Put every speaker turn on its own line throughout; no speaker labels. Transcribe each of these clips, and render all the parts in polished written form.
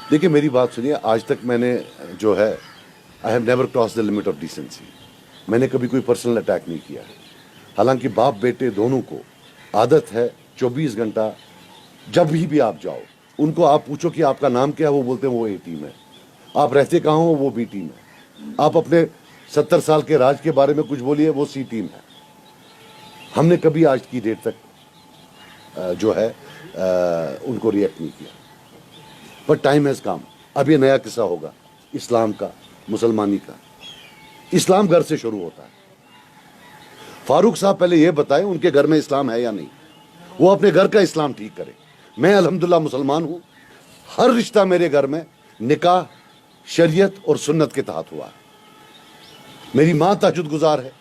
देखिए मेरी बात सुनिए, आज तक मैंने जो है I have never cross the limit of decency. मैंने कभी कोई पर्सनल अटैक नहीं किया है। हालांकि बाप बेटे दोनों को आदत है 24 घंटा जब भी आप जाओ, उनको आप पूछो कि आपका नाम क्या है, वो बोलते हैं वो ए टीम है। आप रहते कहाँ हो, वो बी टीम है। आप अपने 70 साल के राज के बारे में कुछ बोलिए, वो सी टीम है। हमने कभी आज की डेट तक जो है उनको रिएक्ट नहीं किया। But time has come. अब ये नया किस्सा होगा इस्लाम का, मुसलमानी का। इस्लाम घर से शुरू होता है। फारूक साहब पहले ये बताएं उनके घर में इस्लाम है या नहीं। वो अपने घर का इस्लाम ठीक करें। मैं अल्हम्दुलिल्लाह मुसलमान हूं। हर रिश्ता मेरे घर में निकाह, शरीयत और सुन्नत के तहत हुआ है। मेरी मां तहज्जुद गुजार है।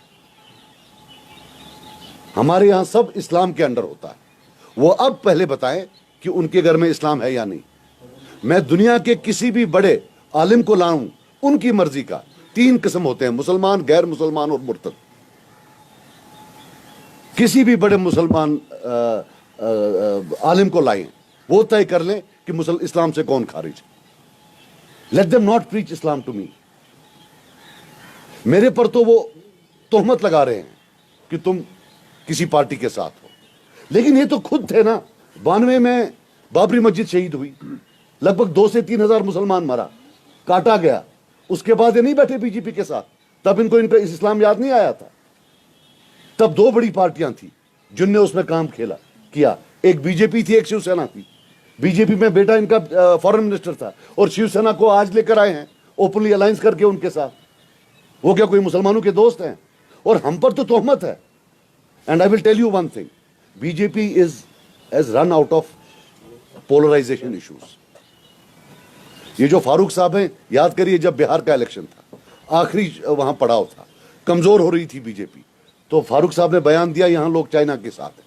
हमारे यहां सब इस्लाम के अंडर होता है। वो अब पहले बताएं कि उनके घर में इस्लाम है या नहीं। मैं दुनिया के किसी भी बड़े आलिम को लाऊं, उनकी मर्जी का। 3 किस्म होते हैं, मुसलमान, गैर मुसलमान और मुर्तद। किसी भी बड़े मुसलमान आलिम को लाएं, वो तय कर लें कि इस्लाम से कौन खारिज। Let them not preach Islam to me. मेरे पर तो वो तोहमत लगा रहे हैं कि तुम किसी पार्टी के साथ हो। लेकिन ये तो खुद थे ना। 92 में बाबरी मस्जिद शहीद हुई, लगभग 2 से 3 हजार मुसलमान मरा, काटा गया। उसके बाद ये नहीं बैठे बीजेपी के साथ। तब इनको इनका इस्लाम याद नहीं आया था। तब 2 बड़ी पार्टियां थी जिनने उसमें काम खेला किया। एक बीजेपी थी, एक शिवसेना थी। बीजेपी में बेटा इनका फॉरेन मिनिस्टर था, और शिवसेना को आज लेकर आए हैं ओपनली अलायंस करके उनके साथ। वो क्या कोई मुसलमानों के दोस्त हैं? और हम पर तो तोहमत है। And I will tell you one thing, BJP is has run out of polarisation issues. ये जो फारूक साहब हैं, याद करिए जब बिहार का इलेक्शन था, आखिरी वहां पड़ाव था, कमजोर हो रही थी बीजेपी, तो फारूक साहब ने बयान दिया यहां लोग चाइना के साथ हैं।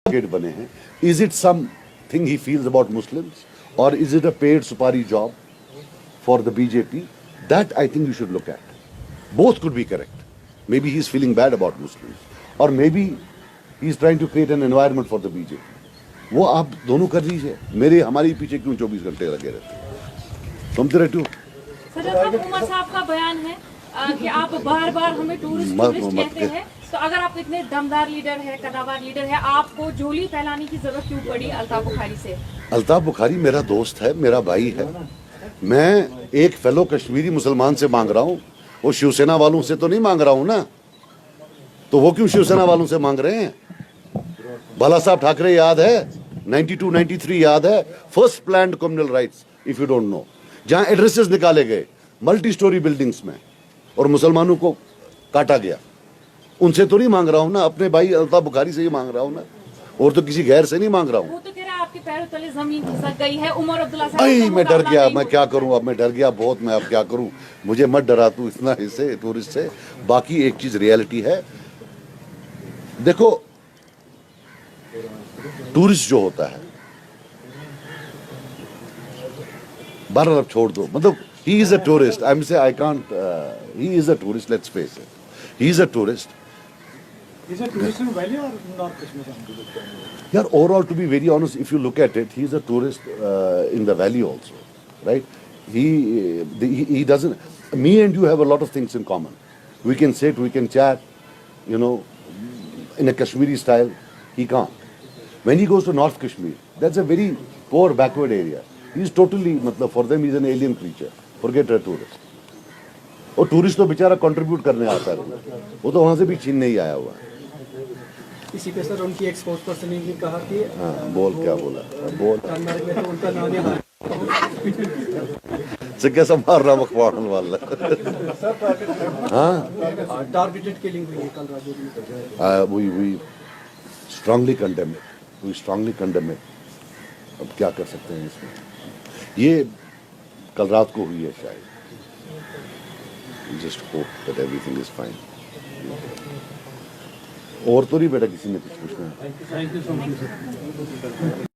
बने हैं. Is it something he feels about Muslims, or is it a paid supari job for the BJP? That I think you should look at. Both could be correct. Maybe he's feeling bad about Muslims, or maybe he's trying to create an environment for the BJP. वो आप दोनों कर लीजिए. मेरे हमारे पीछे क्यों 24 घंटे लगे रहते हैं? समझते रहते हो?
सर, अब उमर साहब का बयान है कि आप बार-बार हमें टूरिस्ट कहते हैं, तो अगर आप इतने दमदार लीडर है, कद्दावर लीडर है, आपको झोली फैलाने की जरूरत क्यों पड़ी अल्ताफ बुखारी से?
अल्ताफ बुखारी मेरा दोस्त है, मेरा भाई है. मैं एक फेलो कश्मीरी मुसलमान से मांग रहा हूँ, वो शिवसेना वालों से तो नहीं मांग रहा हूँ ना. तो वो क्यों शिवसेना वालों से मांग रहे हैं? बाला साहब ठाकरे याद है? 92-93 याद है? First planned communal riots, if you don't know, जहां एड्रेसेस निकाले गए मल्टी स्टोरी बिल्डिंग्स में और मुसलमानों को काटा गया. उनसे तो नहीं मांग रहा हूं ना, अपने भाई अल्ताफ बुखारी से ही मांग रहा हूं ना, और तो किसी गैर से नहीं मांग रहा हूं.
वो तो कह रहा है आपके पैरों तले जमीन खिसक गई है. उमर अब्दुल्ला साहब
भाई मैं डर गया, मैं क्या करूं अब, मैं डर गया बहुत. मैं अब क्या करूं, मुझे मत डरा तू इतना इससे टूरिस्ट से. बाकी एक चीज रियलिटी है, देखो टूरिस्ट जो होता है, बहरहाल अब छोड़ दो, मतलब he is a tourist. I'm say I can't. He is a tourist. Let's face it. He is a tourist.
Is a tourist in Valley or North Kashmir?
Yeah, overall, to be very honest, if you look at it, he's a tourist in the valley also, right? He doesn't. Me and you have a lot of things in common. We can sit, we can chat, you know, in a Kashmiri style. He can't. When he goes to North Kashmir, that's a very poor, backward area. He's totally, मतलब for them, he's an alien creature. Forget a tourist. और tourist तो बेचारा contribute करने आता है, वो तो वहाँ से भी छीनने ही आया हुआ है.
इसी पे सर उनकी एक स्पोर्ट्स पर्सन ने भी कहा कि
हाँ, बोल क्या बोला, बोल
कर्नाटक में तो उनका नाम यहाँ
से कैसा मार रहा मखवाड़न वाला. हाँ,
टारगेटेड किलिंग हुई है कल राजौरी में.
we strongly condemn it. We strongly condemn it. अब क्या कर सकते हैं इसमें? ये कल रात को हुई है शायद. Just hope that everything is fine. और तो नहीं बेटा किसी ने कुछ पूछना है.
Thank you so much.